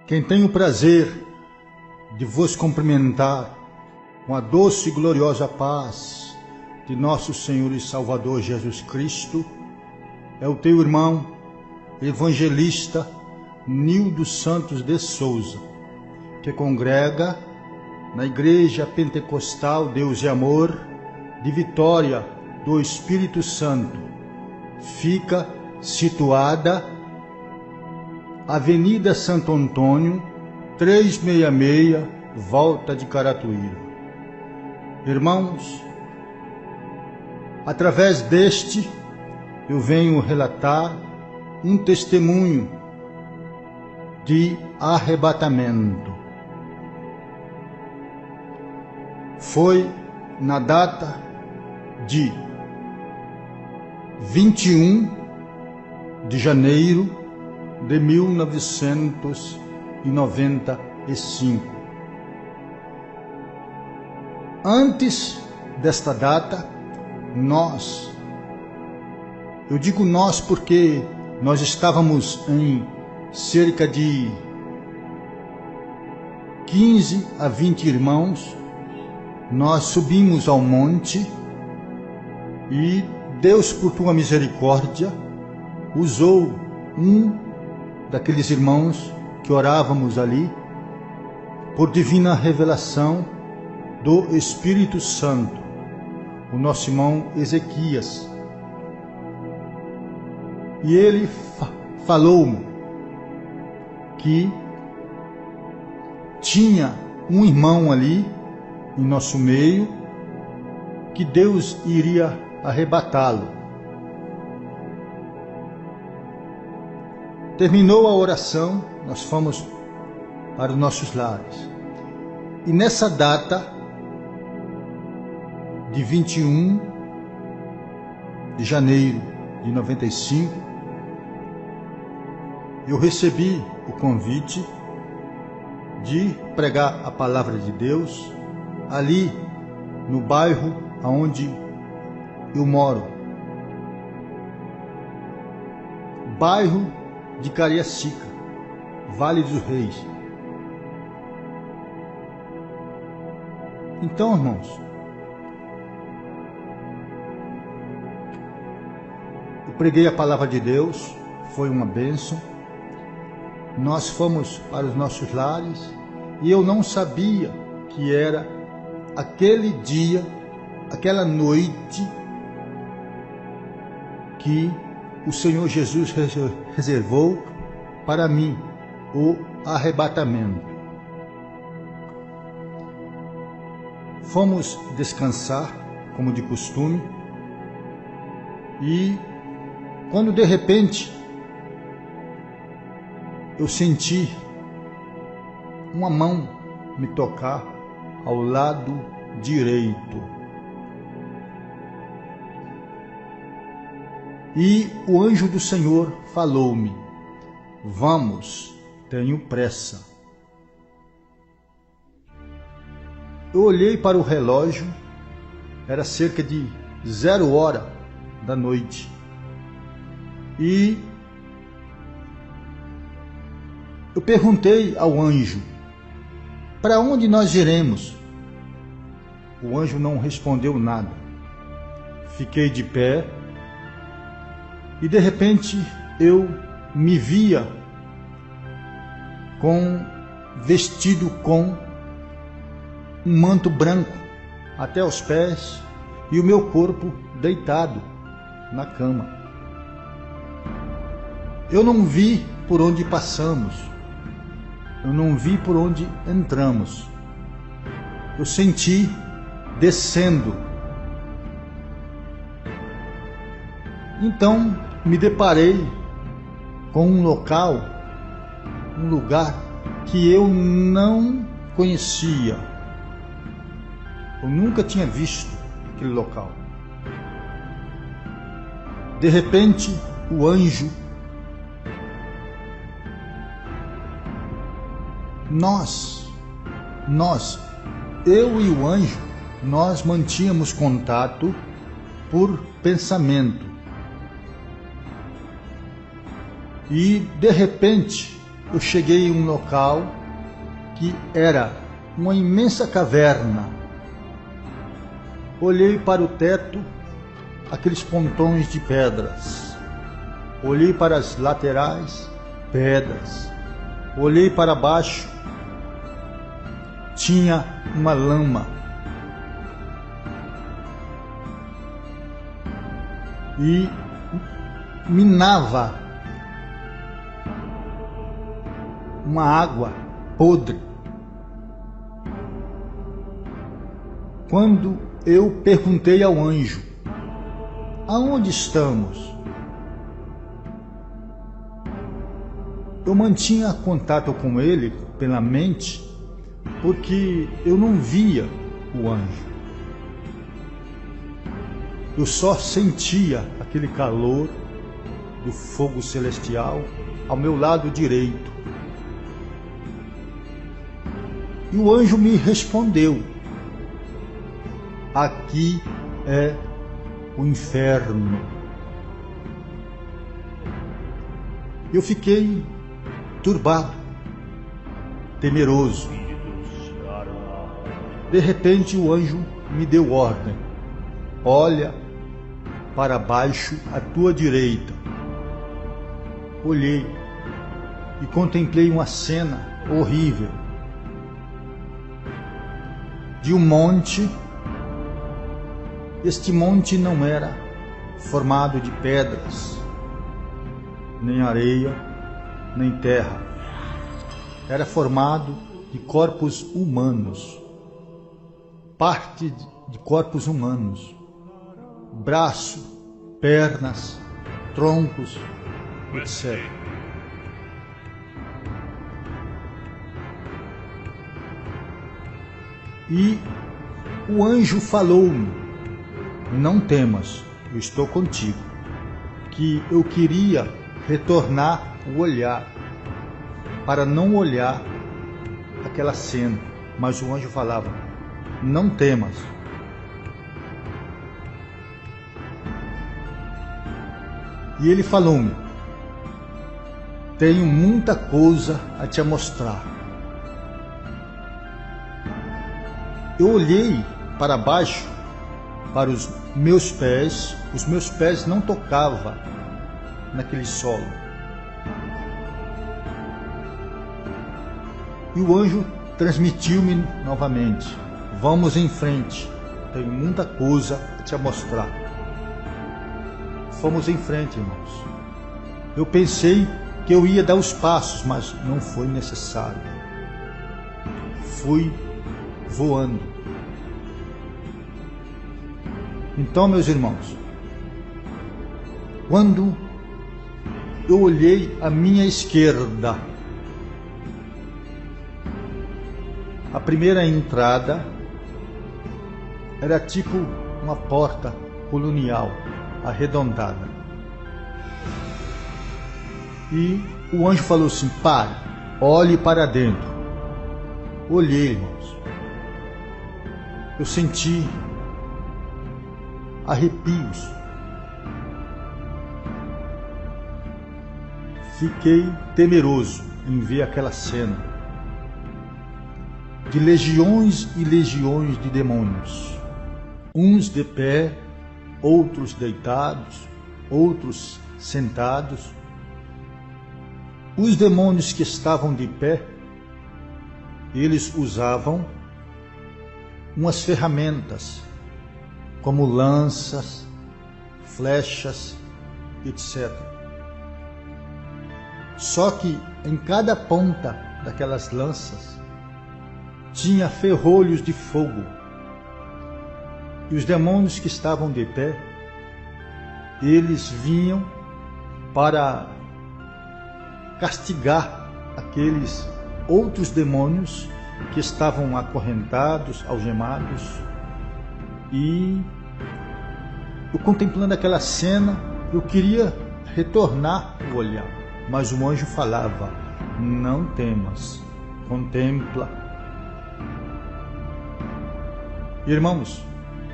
quem tem o prazer de vos cumprimentar com a doce e gloriosa paz de nosso Senhor e Salvador Jesus Cristo, é o teu irmão, evangelista Nildo Santos de Souza, que congrega na Igreja Pentecostal Deus e Amor de Vitória do Espírito Santo. Fica situada Avenida Santo Antônio, 366, Volta de Caratuíra. Irmãos, através deste eu venho relatar um testemunho de arrebatamento. Foi na data de 21 de janeiro de 1995. Antes desta data, eu digo nós porque nós estávamos em cerca de 15 a 20 irmãos. Nós subimos ao monte e Deus, por tua misericórdia, usou um daqueles irmãos que orávamos ali, por divina revelação do Espírito Santo, o nosso irmão Ezequias. E ele falou-me que tinha um irmão ali em nosso meio, que Deus iria arrebatá-lo. Terminou a oração, nós fomos para os nossos lares. E nessa data de 21 de janeiro de 95, eu recebi o convite de pregar a palavra de Deus ali no bairro onde eu moro, bairro de Cariacica, Vale dos Reis. Então, irmãos, eu preguei a palavra de Deus, foi uma bênção. Nós fomos para os nossos lares e eu não sabia que era aquele dia, aquela noite, que o Senhor Jesus reservou para mim o arrebatamento. Fomos descansar, como de costume, e quando de repente eu senti uma mão me tocar ao lado direito. E o anjo do Senhor falou-me: vamos, tenho pressa. Eu olhei para o relógio, era cerca de 0h da noite. E eu perguntei ao anjo: para onde nós iremos? O anjo não respondeu nada. Fiquei de pé e de repente eu me via vestido com um manto branco até os pés e o meu corpo deitado na cama. Eu não vi por onde passamos, eu não vi por onde entramos. Eu senti descendo. Então me deparei com um lugar que eu não conhecia. Eu nunca tinha visto aquele local. De repente, o anjo, eu e o anjo, nós mantínhamos contato por pensamento. E de repente eu cheguei em um local que era uma imensa caverna. Olhei para o teto, aqueles pontões de pedras. Olhei para as laterais, pedras. Olhei para baixo, tinha uma lama. E minava uma água podre. Quando eu perguntei ao anjo: aonde estamos? Eu mantinha contato com ele pela mente, porque eu não via o anjo. Eu só sentia aquele calor do fogo celestial ao meu lado direito. E o anjo me respondeu: aqui é o inferno. Eu fiquei turbado, temeroso. De repente o anjo me deu ordem: olha para baixo à tua direita. Olhei e contemplei uma cena horrível de um monte. Este monte não era formado de pedras, nem areia, nem terra. Era formado de corpos humanos, parte de corpos humanos, braço, pernas, troncos, etc. E o anjo falou-me: não temas, eu estou contigo. Que eu queria retornar o olhar para não olhar aquela cena, mas o anjo falava: não temas. E ele falou-me: tenho muita coisa a te mostrar. Eu olhei para baixo, para os meus pés não tocavam naquele solo. E o anjo transmitiu-me novamente: vamos em frente, tenho muita coisa a te mostrar. Fomos em frente, irmãos. Eu pensei que eu ia dar os passos, mas não foi necessário. Fui voando. Então, meus irmãos, quando eu olhei à minha esquerda, a primeira entrada era tipo uma porta colonial, arredondada. E o anjo falou assim: pare, olhe para dentro. Olhei, irmãos. Eu senti arrepios. Fiquei temeroso em ver aquela cena de legiões e legiões de demônios, uns de pé, outros deitados, outros sentados. Os demônios que estavam de pé, eles usavam umas ferramentas, como lanças, flechas, etc. Só que em cada ponta daquelas lanças tinha ferrolhos de fogo. E os demônios que estavam de pé, eles vinham para castigar aqueles outros demônios que estavam acorrentados, algemados. E eu, contemplando aquela cena, eu queria retornar o olhar, mas o anjo falava: não temas, contempla. Irmãos,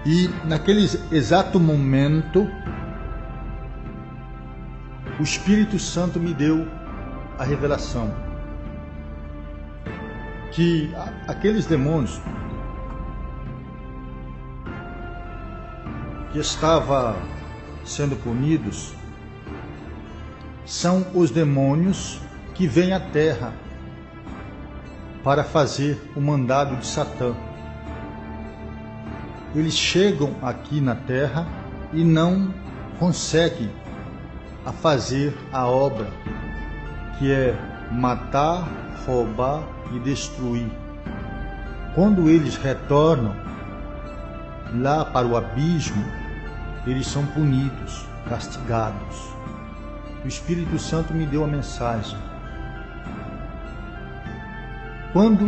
e naquele exato momento, o Espírito Santo me deu a revelação: que aqueles demônios que estavam sendo punidos são os demônios que vêm à terra para fazer o mandado de Satã. Eles chegam aqui na terra e não conseguem a fazer a obra, que é matar, roubar e destruir. Quando eles retornam lá para o abismo, eles são punidos, castigados. O Espírito Santo me deu a mensagem. Quando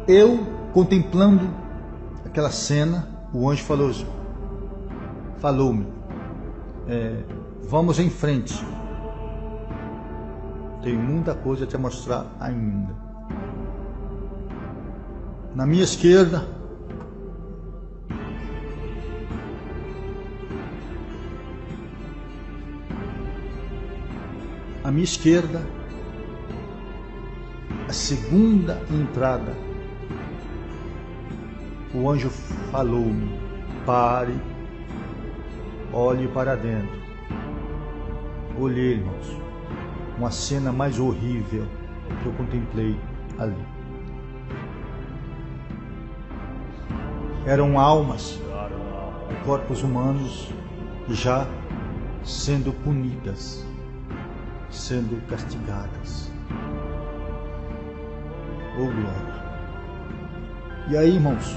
eu contemplando aquela cena, o anjo falou-me, vamos em frente. Tenho muita coisa a te mostrar ainda. Na minha esquerda, a segunda entrada, o anjo falou-me, pare, olhe para dentro. Olhei, irmãos, uma cena mais horrível que eu contemplei ali. Eram almas de corpos humanos já sendo punidas, sendo castigadas. Oh, glória! E aí, irmãos,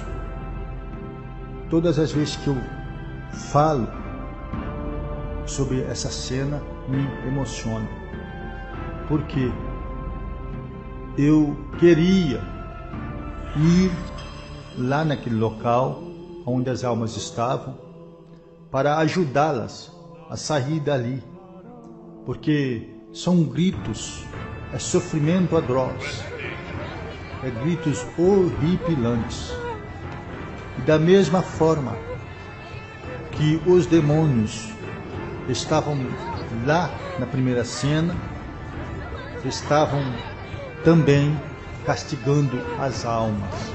todas as vezes que eu falo sobre essa cena, me emociona, porque eu queria ir lá naquele local onde as almas estavam para ajudá-las a sair dali, porque são gritos, é sofrimento atroz, é gritos horripilantes. E da mesma forma que os demônios estavam lá na primeira cena, estavam também castigando as almas.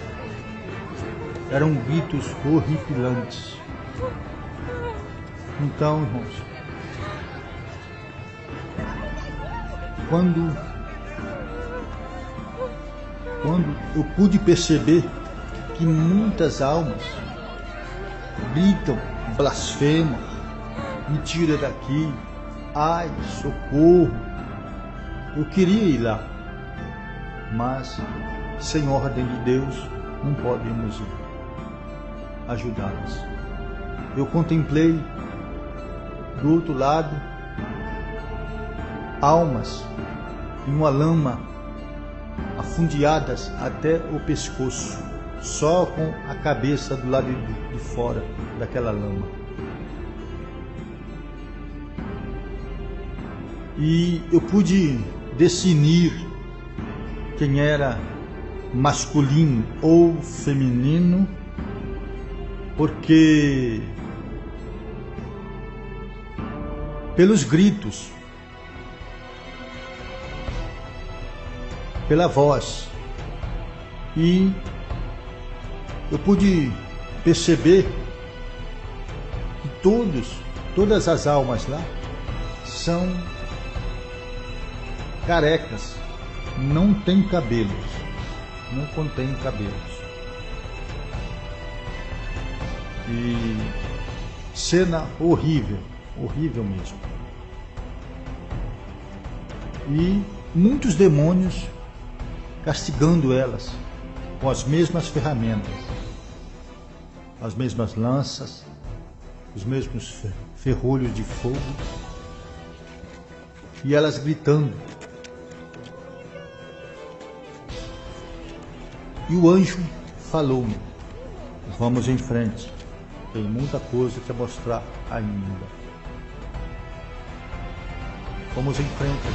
Eram gritos horripilantes. Então, irmãos, quando eu pude perceber que muitas almas gritam, blasfemam, me tira daqui, ai, socorro, eu queria ir lá, mas sem ordem de Deus não podemos ajudá-las. Eu contemplei do outro lado almas em uma lama, afundeadas até o pescoço, só com a cabeça do lado de fora daquela lama. E eu pude discernir quem era masculino ou feminino, porque pelos gritos, pela voz, e eu pude perceber que todas as almas lá são carecas, não tem cabelos, não contém cabelos. E cena horrível, horrível mesmo. E muitos demônios castigando elas com as mesmas ferramentas, as mesmas lanças, os mesmos ferrolhos de fogo, e elas gritando. E o anjo falou-me, vamos em frente, tem muita coisa para mostrar ainda. Vamos em frente.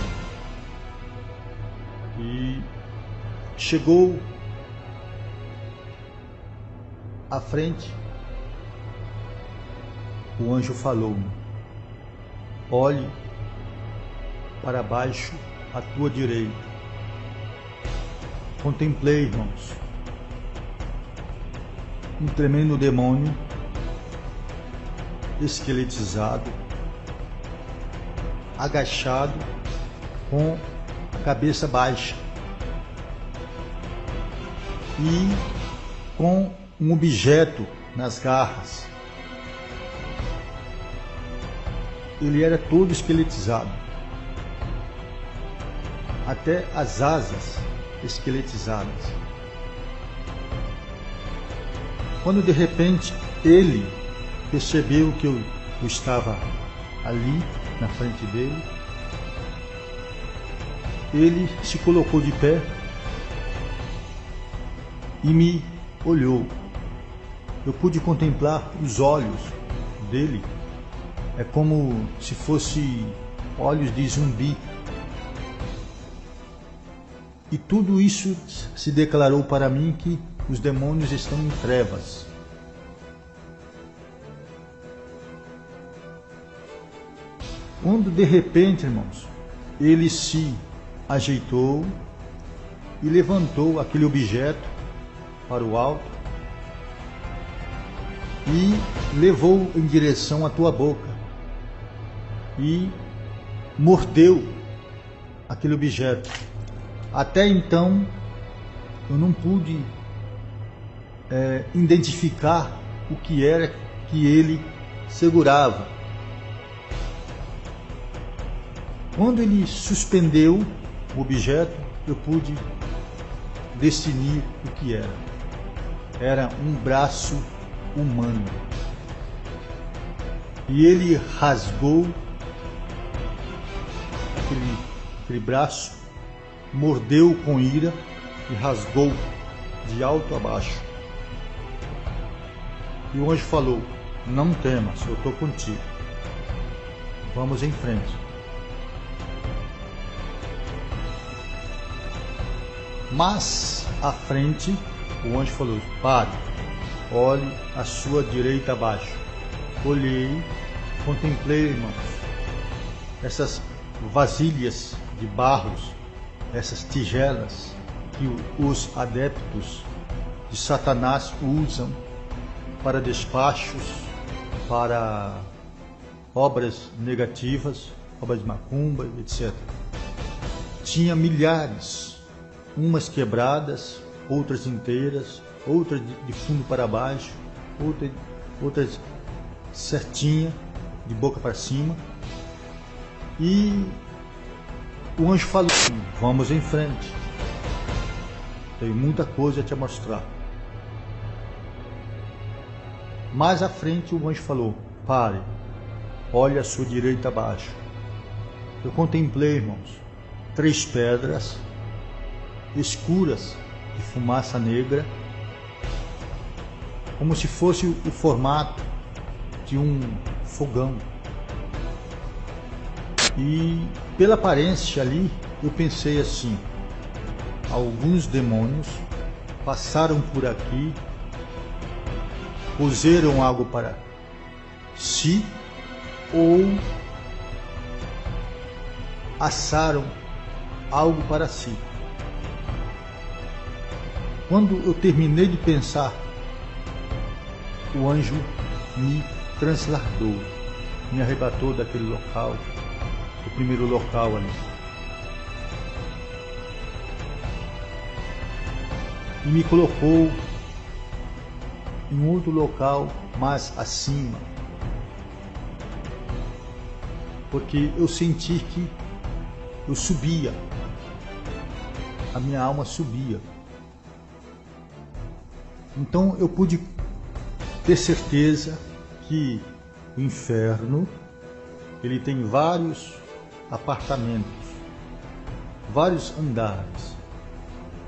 E chegou à frente, o anjo falou-me, olhe para baixo à tua direita. contemplei, irmãos, um tremendo demônio esqueletizado, agachado, com a cabeça baixa e com um objeto nas garras. Ele era todo esqueletizado, até as asas esqueletizadas. Quando de repente ele percebeu que eu estava ali na frente dele, ele se colocou de pé e me olhou. Eu pude contemplar os olhos dele, é como se fosse olhos de zumbi. E tudo isso se declarou para mim que os demônios estão em trevas. Quando de repente, irmãos, ele se ajeitou e levantou aquele objeto para o alto e levou em direção à tua boca e mordeu aquele objeto. Até então eu não pude identificar o que era que ele segurava. Quando ele suspendeu o objeto, eu pude discernir o que era. Era um braço humano. E ele rasgou aquele braço, mordeu com ira e rasgou de alto a baixo. E o anjo falou: não temas, eu estou contigo. Vamos em frente. Mas à frente, o anjo falou: pare, olhe à sua direita abaixo. Olhei, contemplei, irmãos, essas vasilhas de barros, essas tigelas que os adeptos de Satanás usam para despachos, para obras negativas, obras de macumba, etc. Tinha milhares, umas quebradas, outras inteiras, outras de fundo para baixo, outras certinha, de boca para cima. E o anjo falou: vamos em frente, tenho muita coisa a te mostrar. Mais à frente o anjo falou: pare, olhe à sua direita abaixo. Eu contemplei, irmãos, 3 pedras escuras de fumaça negra, como se fosse o formato de um fogão. E pela aparência ali, eu pensei assim: alguns demônios passaram por aqui, puseram algo para si ou assaram algo para si. Quando eu terminei de pensar, o anjo me transladou, me arrebatou daquele local, do primeiro local ali. E me colocou em outro local mais acima, porque eu senti que eu subia, a minha alma subia. Então eu pude ter certeza que o inferno, ele tem vários apartamentos, vários andares,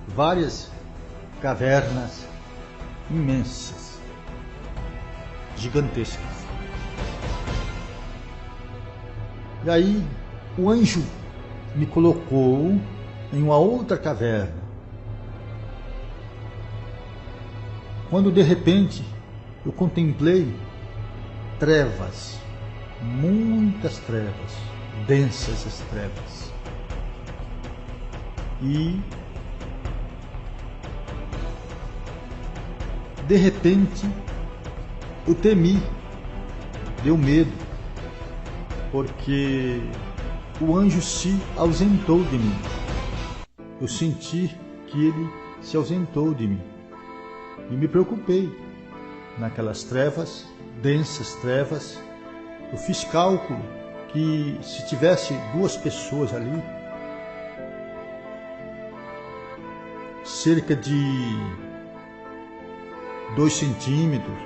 várias cavernas imensas, gigantescas. E aí o anjo me colocou em uma outra caverna. Quando de repente eu contemplei trevas, muitas trevas, densas as trevas. E de repente, eu temi, deu medo, porque o anjo se ausentou de mim. Eu senti que ele se ausentou de mim e me preocupei. Naquelas trevas, densas trevas, eu fiz cálculo que se tivesse 2 pessoas ali, cerca de 2 centímetros,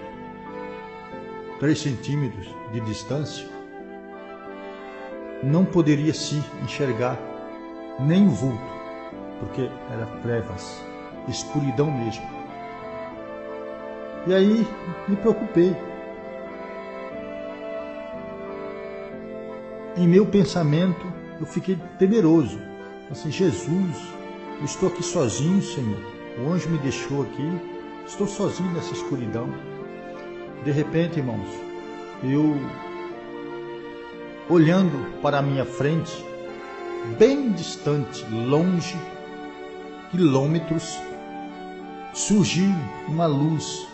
3 centímetros de distância, não poderia se enxergar nem o vulto, porque era trevas, escuridão mesmo. E aí me preocupei. Em meu pensamento eu fiquei temeroso. Assim, Jesus, eu estou aqui sozinho, Senhor. O anjo me deixou aqui, estou sozinho nessa escuridão. De repente, irmãos, eu olhando para a minha frente, bem distante, longe, quilômetros, surgiu uma luz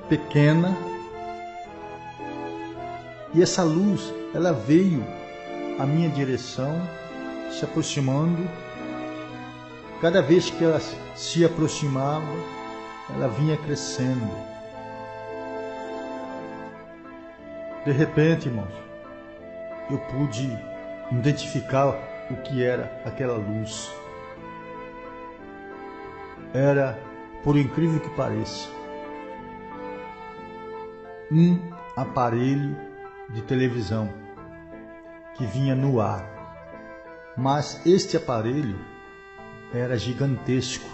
pequena, e essa luz, ela veio à minha direção, se aproximando. Cada vez que ela se aproximava, ela vinha crescendo. De repente, irmãos, eu pude identificar o que era aquela luz. Era, por incrível que pareça, um aparelho de televisão que vinha no ar. Mas este aparelho era gigantesco.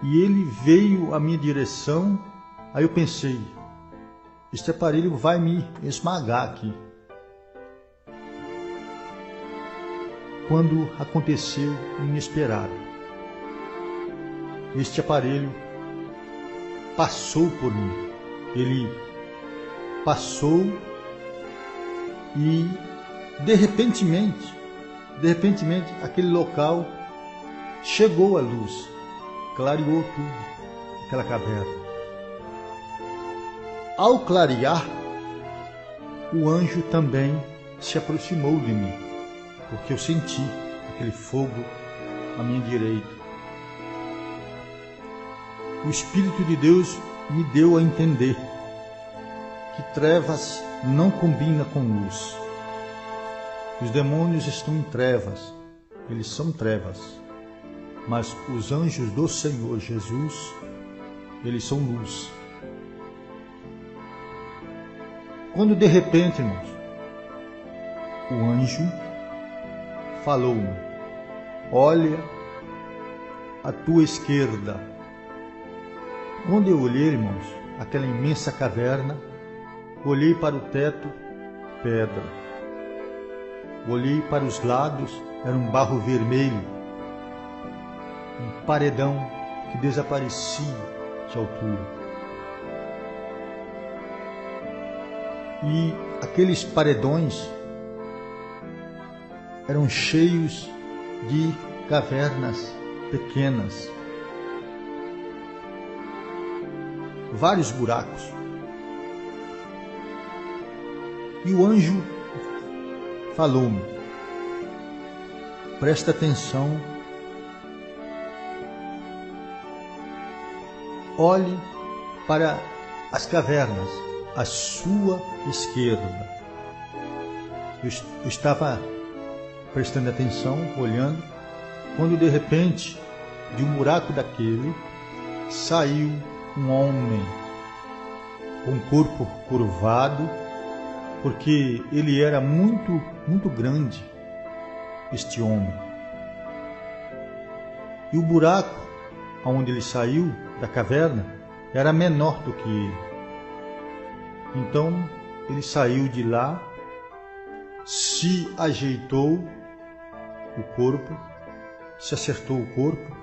E ele veio à minha direção. Aí eu pensei, este aparelho vai me esmagar aqui. Quando aconteceu o inesperado, este aparelho passou por mim. Ele passou e de repentemente, aquele local chegou a luz, clareou tudo, aquela caverna. Ao clarear, o anjo também se aproximou de mim, porque eu senti aquele fogo à minha direita. O Espírito de Deus me deu a entender que trevas não combina com luz. Os demônios estão em trevas, eles são trevas, mas os anjos do Senhor Jesus, eles são luz. Quando de repente, irmãos, o anjo falou-me: olha à tua esquerda. Quando eu olhei, irmãos, aquela imensa caverna, olhei para o teto, pedra. Olhei para os lados, era um barro vermelho, um paredão que desaparecia de altura. E aqueles paredões eram cheios de cavernas pequenas, vários buracos. E o anjo falou-me: presta atenção, olhe para as cavernas à sua esquerda. Eu estava prestando atenção, olhando, quando de repente, de um buraco daquele, saiu um homem com um corpo curvado, porque ele era muito grande, este homem. E o buraco onde ele saiu da caverna era menor do que ele. Então ele saiu de lá, se ajeitou o corpo, se acertou o corpo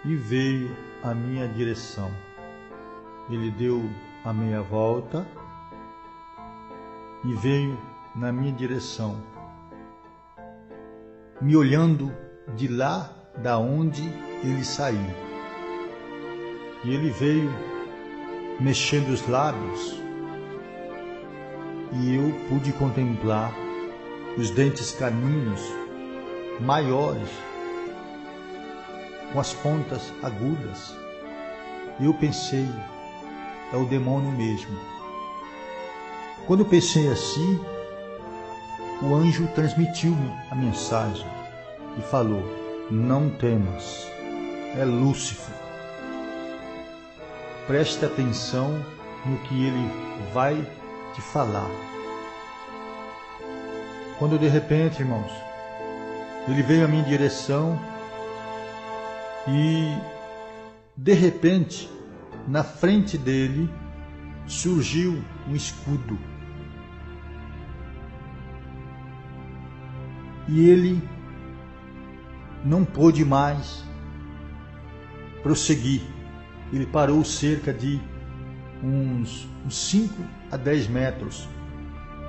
e veio à minha direção. Ele deu a meia volta e veio na minha direção, me olhando de lá da onde ele saiu. E ele veio mexendo os lábios, e eu pude contemplar os dentes caninos maiores, com as pontas agudas. E eu pensei, é o demônio mesmo. Quando eu pensei assim, o anjo transmitiu-me a mensagem e falou: não temas, é Lúcifer. Preste atenção no que ele vai te falar. Quando de repente, irmãos, ele veio à minha direção e de repente, na frente dele, surgiu um escudo. E ele não pôde mais prosseguir. Ele parou cerca de uns 5 a 10 metros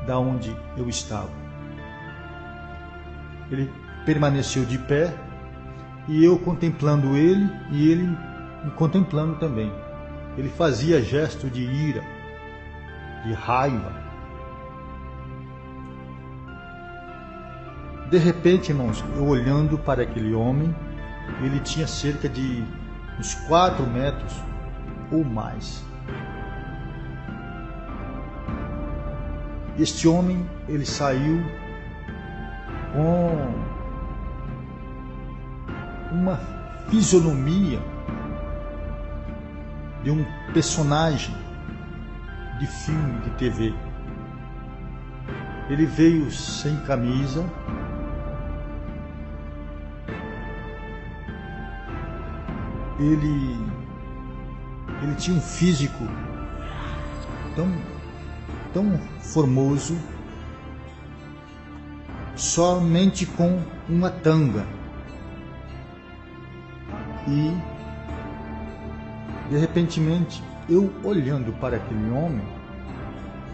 da onde eu estava. Ele permaneceu de pé e eu contemplando ele e ele me contemplando também. Ele fazia gesto de ira, de raiva. De repente, irmãos, eu olhando para aquele homem, ele tinha cerca de uns 4 metros ou mais. Este homem, ele saiu com uma fisionomia de um personagem de filme, de TV. Ele veio sem camisa, ele tinha um físico tão formoso, somente com uma tanga. E de repentemente, eu olhando para aquele homem,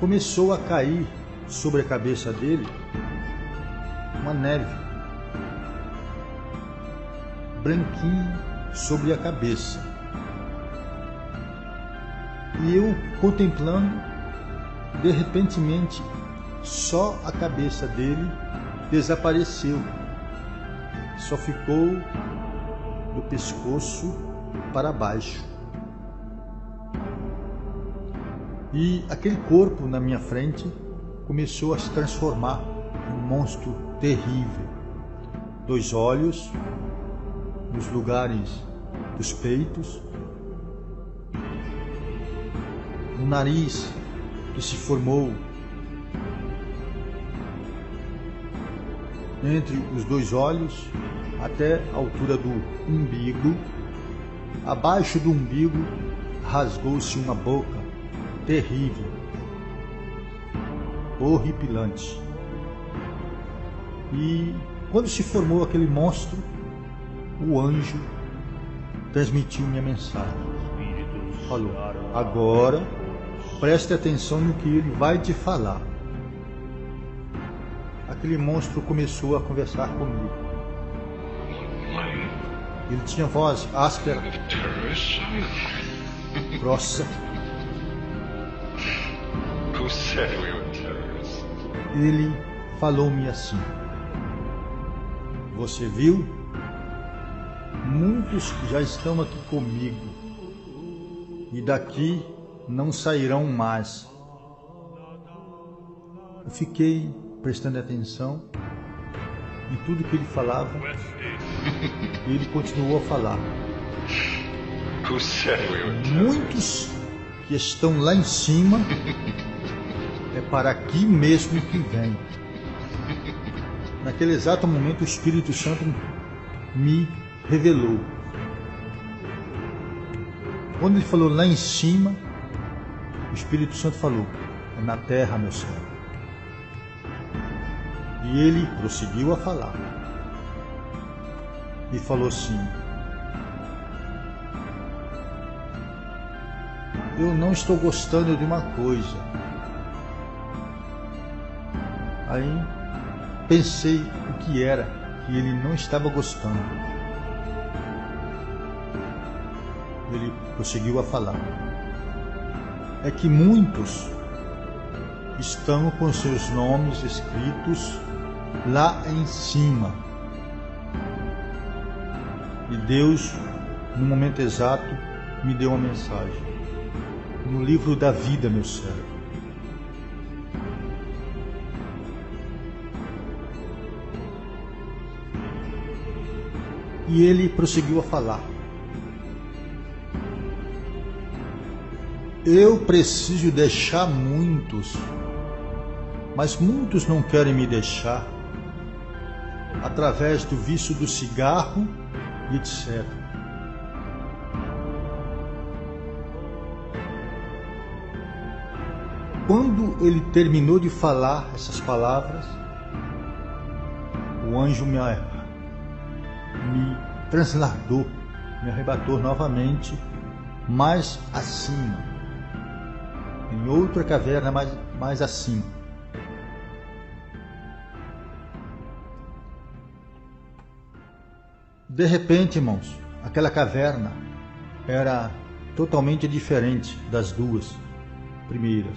começou a cair sobre a cabeça dele uma neve branquinha sobre a cabeça. E eu contemplando, de repentemente, só a cabeça dele desapareceu. Só ficou do pescoço para baixo. E aquele corpo na minha frente começou a se transformar em um monstro terrível. 2 olhos nos lugares dos peitos, um nariz que se formou entre os 2 olhos até a altura do umbigo. Abaixo do umbigo rasgou-se uma boca terrível, horripilante. E quando se formou aquele monstro, o anjo transmitiu minha mensagem. Falou: agora preste atenção no que ele vai te falar. Aquele monstro começou a conversar comigo. Ele tinha voz áspera, grossa. Ele falou-me assim: você viu? Muitos já estão aqui comigo e daqui não sairão mais. Eu fiquei prestando atenção em tudo que ele falava e ele continuou a falar. Muitos que estão lá em cima é para aqui mesmo que vem. Naquele exato momento o Espírito Santo me revelou. Quando ele falou lá em cima, o Espírito Santo falou: é na terra, meu servo. E ele prosseguiu a falar. E falou assim: eu não estou gostando de uma coisa. Aí pensei o que era. que ele não estava gostando. Ele prosseguiu a falar. É que muitos estão com seus nomes escritos lá em cima. E Deus, no momento exato, me deu uma mensagem. No livro da vida, meu servo. E ele prosseguiu a falar. Eu preciso deixar muitos, mas muitos não querem me deixar, através do vício do cigarro e etc. Quando ele terminou de falar essas palavras, o anjo me transladou, me arrebatou novamente mais acima, em outra caverna mais acima. De repente, irmãos, aquela caverna era totalmente diferente das duas primeiras.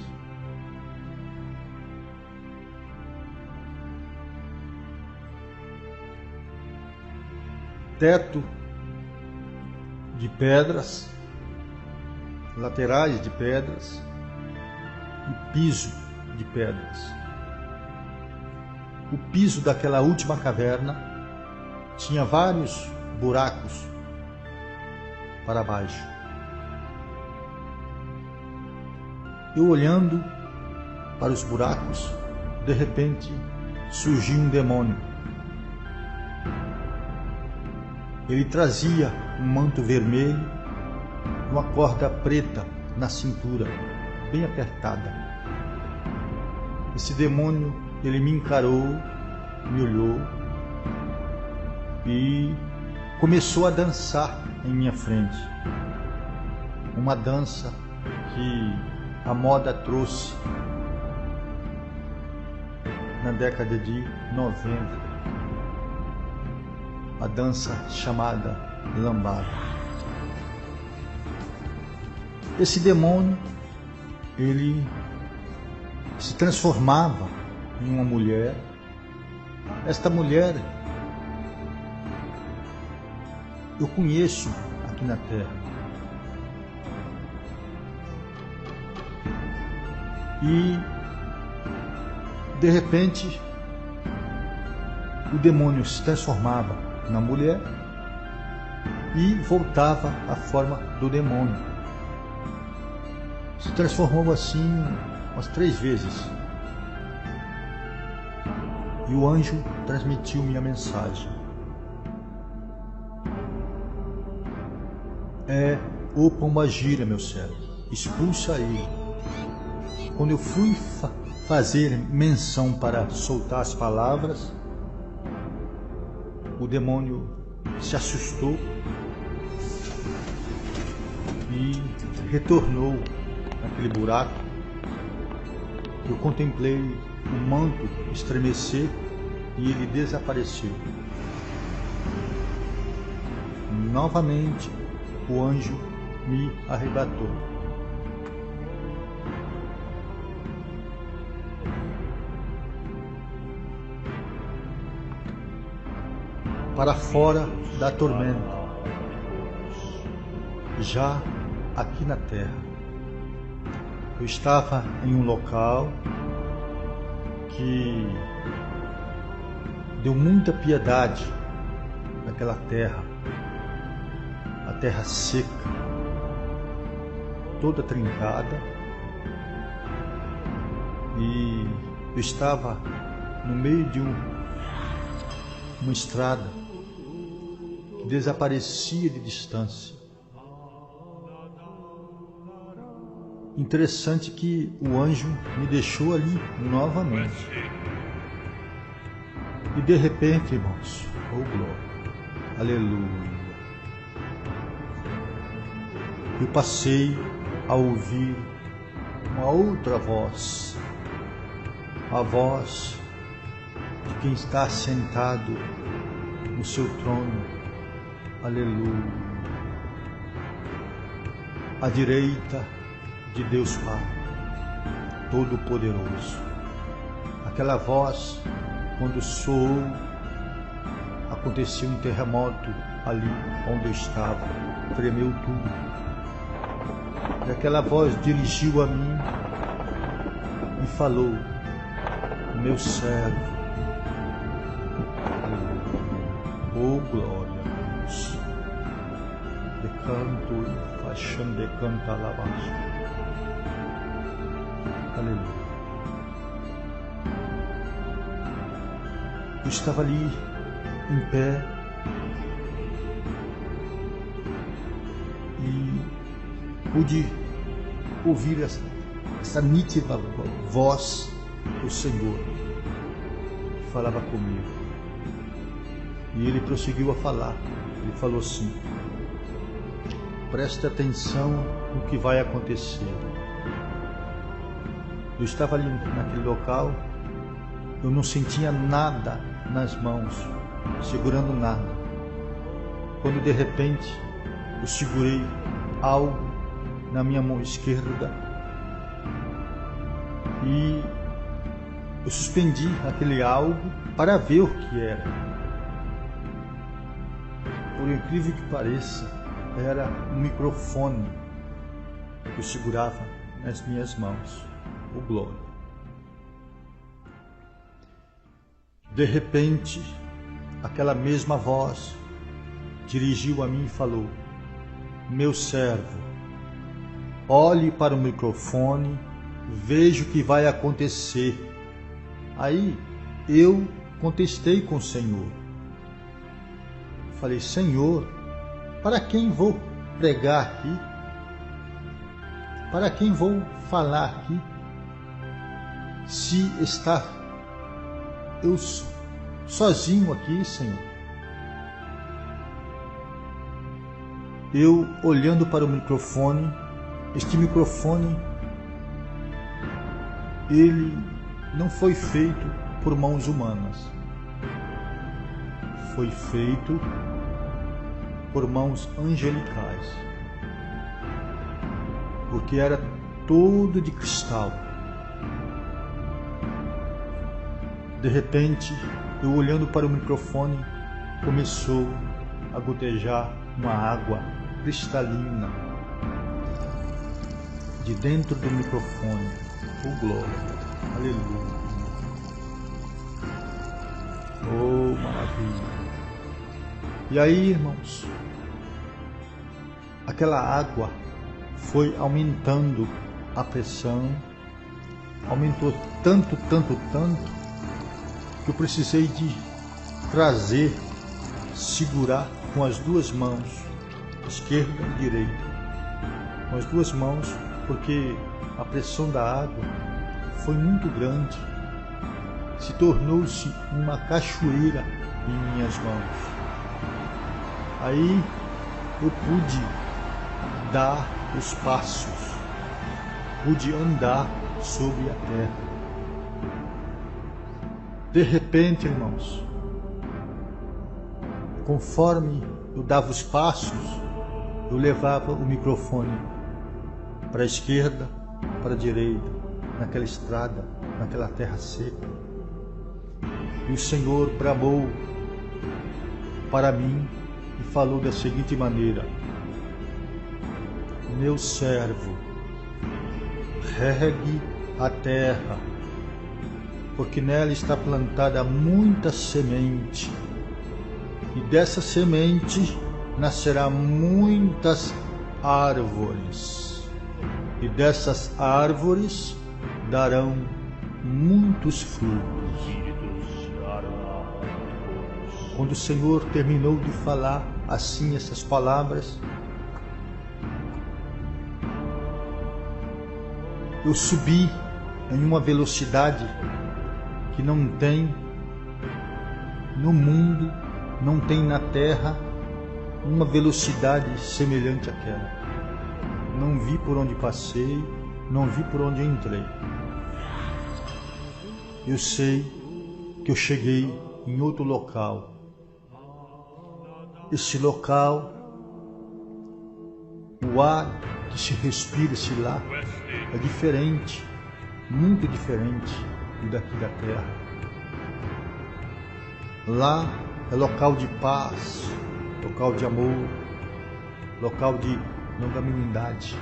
Teto de pedras, laterais de pedras e piso de pedras. O piso daquela última caverna tinha vários buracos para baixo. Eu olhando para os buracos, de repente surgiu um demônio. Ele trazia um manto vermelho, uma corda preta na cintura, bem apertada. Esse demônio, ele me encarou, me olhou e começou a dançar em minha frente. Uma dança que a moda trouxe na década de 90. A dança chamada lambada. Esse demônio, ele se transformava em uma mulher. Esta mulher eu conheço aqui na Terra. E de repente o demônio se transformava na mulher e voltava à forma do demônio. Se transformou assim umas 3 vezes. E o anjo transmitiu minha mensagem. É o pombagira, meu servo, expulsa ele. Quando eu fui fazer menção para soltar as palavras, o demônio se assustou e retornou naquele buraco. Eu contemplei o manto estremecer e ele desapareceu. Novamente, o anjo me arrebatou. Para fora da tormenta, já aqui na terra. Eu estava em um local que deu muita piedade naquela terra, a terra seca, toda trincada, e eu estava no meio de uma estrada que desaparecia de distância. Interessante que o anjo me deixou ali novamente. E de repente, irmãos, oh glória, aleluia, eu passei a ouvir uma outra voz, a voz de quem está sentado no seu trono. Aleluia. À direita de Deus Pai Todo-Poderoso. Aquela voz, quando soou, aconteceu um terremoto ali onde eu estava, tremeu tudo. E aquela voz dirigiu a mim e falou: meu servo. Oh, glória a Deus. De canto e faixão de canta alabaço. Aleluia. Eu estava ali em pé e pude ouvir essa nítida voz do Senhor que falava comigo. E ele prosseguiu a falar. Ele falou assim: preste atenção no que vai acontecer. Eu estava ali naquele local, eu não sentia nada nas mãos, segurando nada. Quando de repente eu segurei algo na minha mão esquerda e eu suspendi aquele algo para ver o que era. Por incrível que pareça, era um microfone que eu segurava nas minhas mãos. Oh, glória! De repente, aquela mesma voz dirigiu a mim e falou: meu servo, olhe para o microfone, veja o que vai acontecer. Aí eu contestei com o Senhor. Falei: Senhor, para quem vou pregar aqui? Para quem vou falar aqui? Se está eu sozinho aqui, Senhor. Eu olhando para o microfone, este microfone, ele não foi feito por mãos humanas. Foi feito por mãos angelicais, porque era todo de cristal. De repente, eu olhando para o microfone, começou a gotejar uma água cristalina de dentro do microfone. Oh, glória! Aleluia! Oh, maravilha! E aí, irmãos, aquela água foi aumentando a pressão, aumentou tanto, que eu precisei de trazer, segurar com as duas mãos, esquerda e direita, com as duas mãos, porque a pressão da água foi muito grande, se tornou-se uma cachoeira em minhas mãos. Aí eu pude dar os passos, pude andar sobre a terra. De repente, irmãos, conforme eu dava os passos, eu levava o microfone para a esquerda, para a direita, naquela estrada, naquela terra seca. E o Senhor bramou para mim e falou da seguinte maneira: meu servo, regue a terra, porque nela está plantada muita semente, e dessa semente nascerá muitas árvores, e dessas árvores darão muitos frutos. Quando o Senhor terminou de falar assim essas palavras, eu subi em uma velocidade que não tem no mundo, não tem na terra, uma velocidade semelhante àquela. Não vi por onde passei, não vi por onde entrei. Eu sei que eu cheguei em outro local, esse local, o ar que se respira esse lá é diferente, muito diferente do daqui da terra. Lá é local de paz, local de amor, local de longanimidade.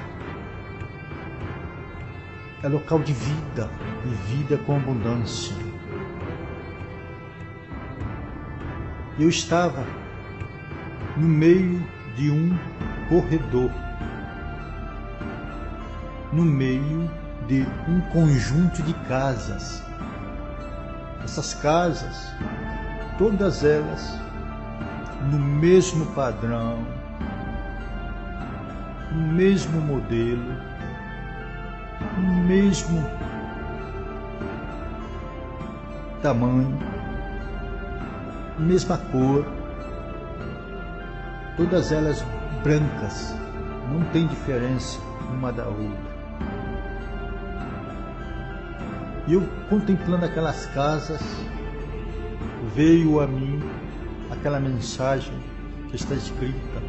É local de vida, e vida com abundância. Eu estava no meio de um corredor, no meio de um conjunto de casas. Essas casas, todas elas no mesmo padrão, no mesmo modelo, no mesmo tamanho, mesma cor, todas elas brancas, não tem diferença uma da outra. E eu, contemplando aquelas casas, veio a mim aquela mensagem que está escrita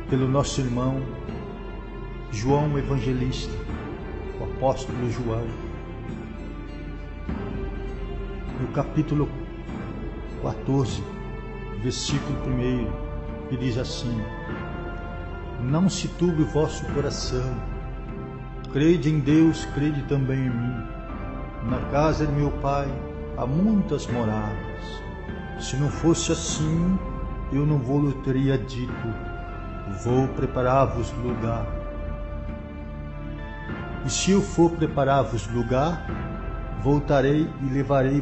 pelo nosso irmão João Evangelista, o apóstolo João, no capítulo 14, versículo 1, que diz assim: não se turbe o vosso coração, crede em Deus, crede também em mim. Na casa de meu pai há muitas moradas. Se não fosse assim, eu não vos teria dito: vou preparar-vos lugar. E se eu for preparar-vos lugar, voltarei e levarei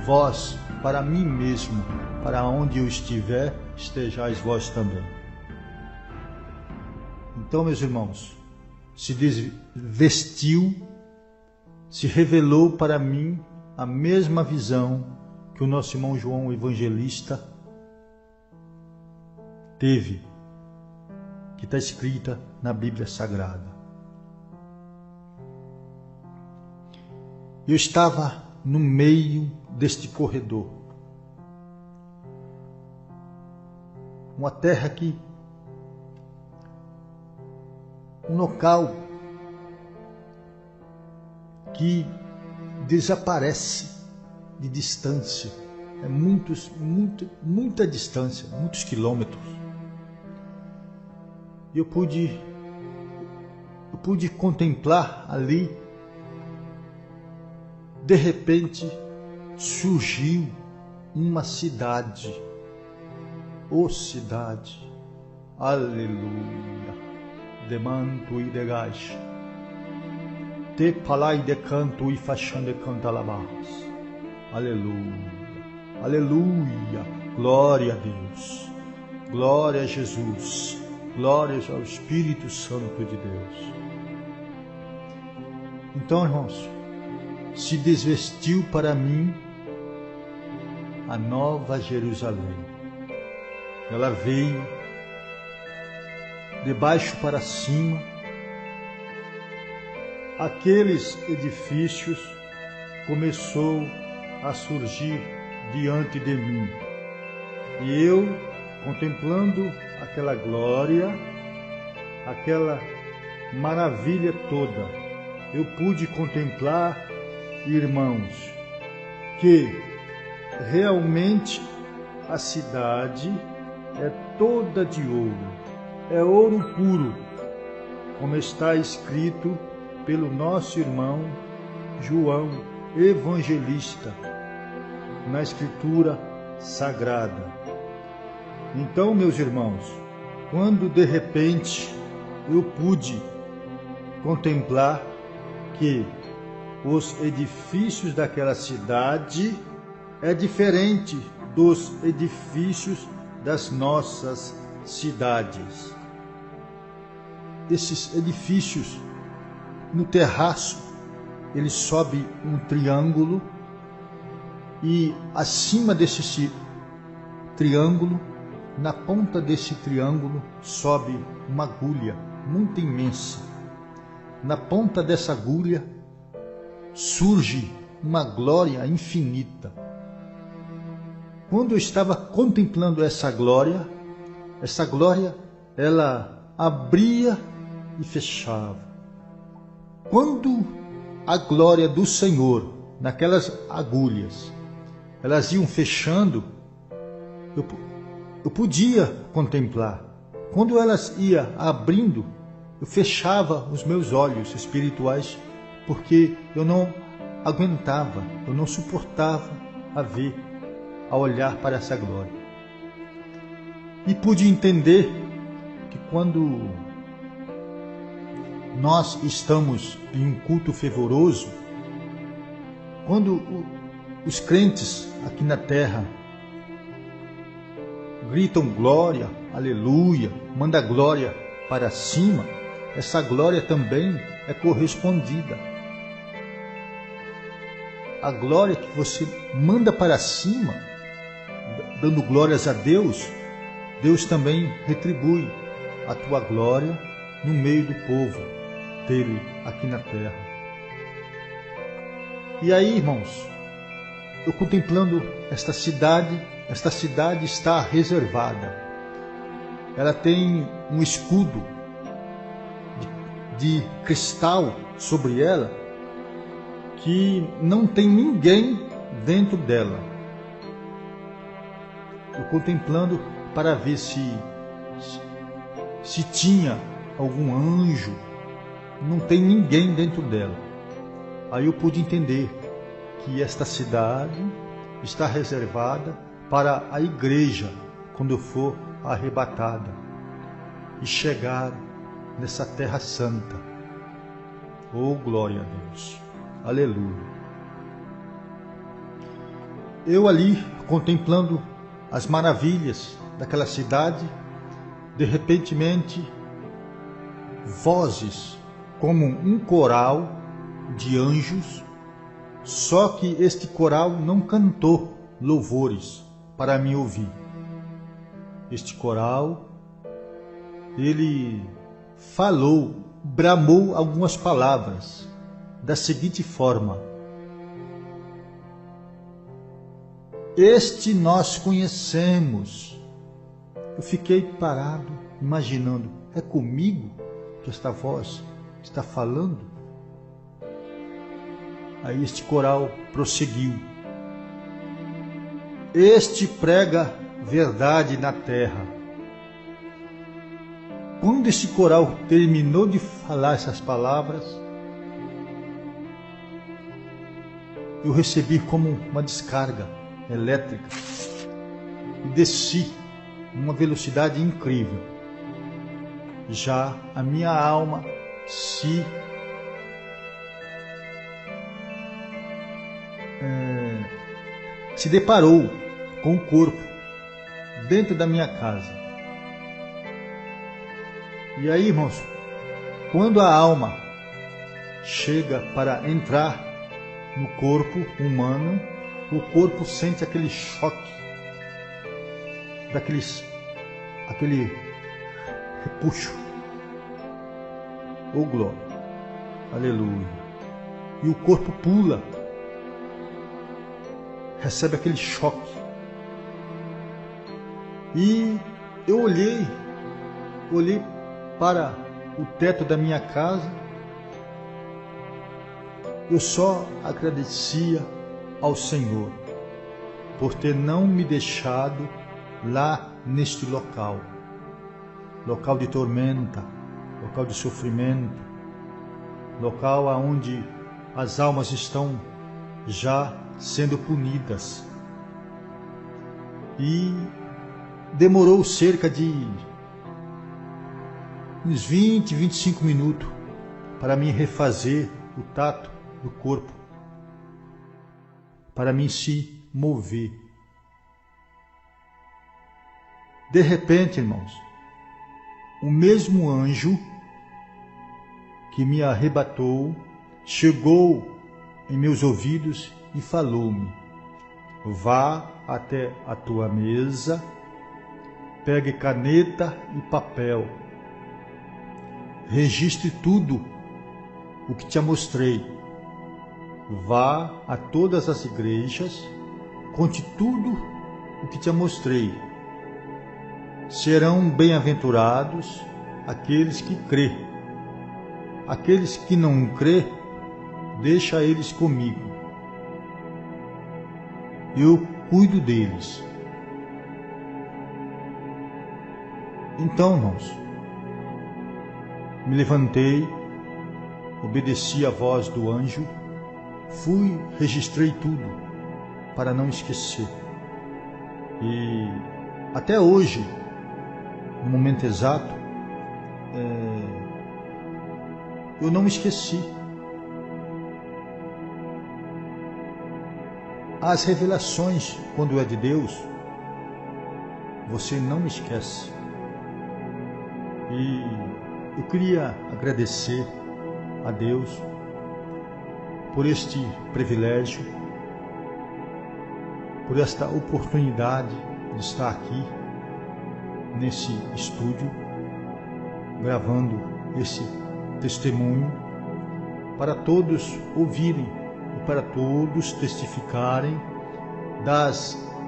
vós para mim mesmo, para onde eu estiver, estejais vós também. Então, meus irmãos, se desvestiu, se revelou para mim a mesma visão que o nosso irmão João Evangelista teve, que está escrita na Bíblia Sagrada. Eu estava no meio deste corredor, uma terra que, um local que desaparece de distância, é muita distância, muitos quilômetros. Eu pude contemplar ali. De repente surgiu uma cidade, cidade, aleluia, de manto e de gás, te palai de canto e faixão de cantalabás, aleluia, aleluia, glória a Deus, glória a Jesus, glórias ao Espírito Santo de Deus. Então, irmãos, se desvestiu para mim a nova Jerusalém. Ela veio de baixo para cima. Aqueles edifícios começou a surgir diante de mim. E eu, contemplando aquela glória, aquela maravilha toda, eu pude contemplar, irmãos, que realmente a cidade é toda de ouro, é ouro puro, como está escrito pelo nosso irmão João Evangelista na Escritura Sagrada. Então, meus irmãos, quando de repente eu pude contemplar que os edifícios daquela cidade é diferente dos edifícios das nossas cidades. Esses edifícios, no terraço, ele sobe um triângulo e acima desse triângulo, na ponta desse triângulo, sobe uma agulha muito imensa. Na ponta dessa agulha surge uma glória infinita. quando eu estava contemplando essa glória, ela abria e fechava. Quando a glória do Senhor, naquelas agulhas, elas iam fechando, eu podia contemplar. Quando elas iam abrindo, eu fechava os meus olhos espirituais, porque eu não aguentava, eu não suportava a olhar para essa glória. E pude entender que quando nós estamos em um culto fervoroso, quando os crentes aqui na terra gritam glória, aleluia, manda glória para cima, essa glória também é correspondida. A glória que você manda para cima, dando glórias a Deus, Deus também retribui a tua glória no meio do povo dele aqui na terra. E aí, irmãos, eu contemplando esta cidade está reservada. Ela tem um escudo de cristal sobre ela, que não tem ninguém dentro dela. Eu contemplando para ver se tinha algum anjo. Não tem ninguém dentro dela. Aí eu pude entender que esta cidade está reservada para a igreja quando eu for arrebatada e chegar nessa terra santa. Oh, glória a Deus! Aleluia! Eu ali contemplando as maravilhas daquela cidade, de repentemente vozes como um coral de anjos, só que este coral não cantou louvores para me ouvir. Este coral, ele falou, bramou algumas palavras da seguinte forma: este nós conhecemos. Eu fiquei parado, imaginando, é comigo que esta voz está falando? Aí este coral prosseguiu: este prega verdade na terra. Quando este coral terminou de falar essas palavras, eu recebi como uma descarga elétrica e desci numa velocidade incrível. Já a minha alma se deparou com o corpo dentro da minha casa. E aí, irmãos, quando a alma chega para entrar no corpo humano, o corpo sente aquele choque, aquele repuxo. Oh, glória! Aleluia! E o corpo pula, recebe aquele choque. E eu olhei para o teto da minha casa. Eu só agradecia ao Senhor por ter não me deixado lá neste local de tormenta, local de sofrimento, local onde as almas estão já sendo punidas. E demorou cerca de uns 20, 25 minutos para mim refazer o tato do corpo, para mim se mover. De repente, irmãos, o mesmo anjo que me arrebatou chegou em meus ouvidos e falou-me: vá até a tua mesa, pegue caneta e papel, registre tudo o que te mostrei, vá a todas as igrejas, conte tudo o que te mostrei. Serão bem-aventurados aqueles que crê. Aqueles que não crê, deixa eles comigo. Eu cuido deles. Então, irmãos, me levantei, obedeci à voz do anjo, fui, registrei tudo, para não esquecer. E até hoje, no momento exato, eu não esqueci. As revelações, quando é de Deus, você não esquece. E eu queria agradecer a Deus por este privilégio, por esta oportunidade de estar aqui nesse estúdio, gravando esse testemunho, para todos ouvirem e para todos testificarem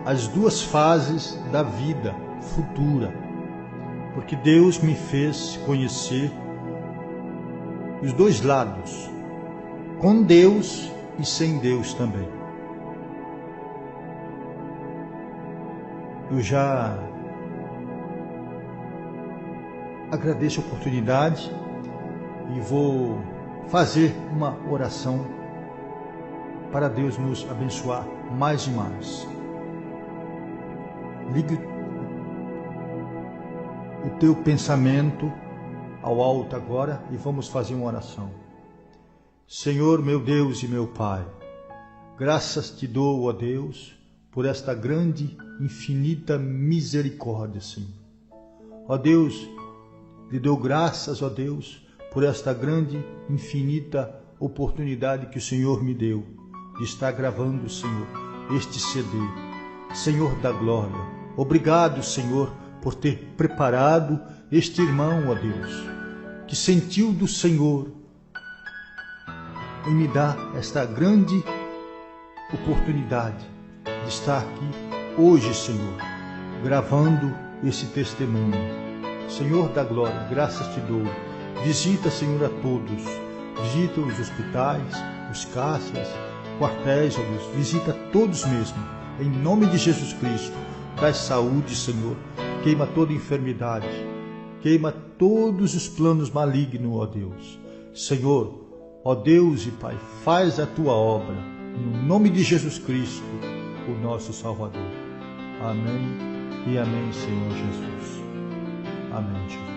as duas fases da vida futura, porque Deus me fez conhecer os dois lados, com Deus e sem Deus também. Eu já agradeço a oportunidade e vou fazer uma oração para Deus nos abençoar mais e mais. Ligue o teu pensamento ao alto agora e vamos fazer uma oração. Senhor, meu Deus e meu Pai, graças te dou, ó Deus, por esta grande, infinita misericórdia, Senhor. Ó Deus, lhe dou graças, ó Deus, por esta grande, infinita oportunidade que o Senhor me deu de estar gravando, Senhor, este CD. Senhor da glória, obrigado, Senhor, por ter preparado este irmão, ó Deus, que sentiu do Senhor em me dar esta grande oportunidade de estar aqui hoje, Senhor, gravando esse testemunho. Senhor da glória, graças te dou. Visita, Senhor, a todos. Visita os hospitais, os caixas, quartéis, ó Deus. Visita todos mesmo. Em nome de Jesus Cristo, traz saúde, Senhor. Queima toda enfermidade. Queima todos os planos malignos, ó Deus. Senhor, ó Deus e Pai, faz a tua obra. No nome de Jesus Cristo, o nosso Salvador. Amém e amém, Senhor Jesus. Amém, Jesus.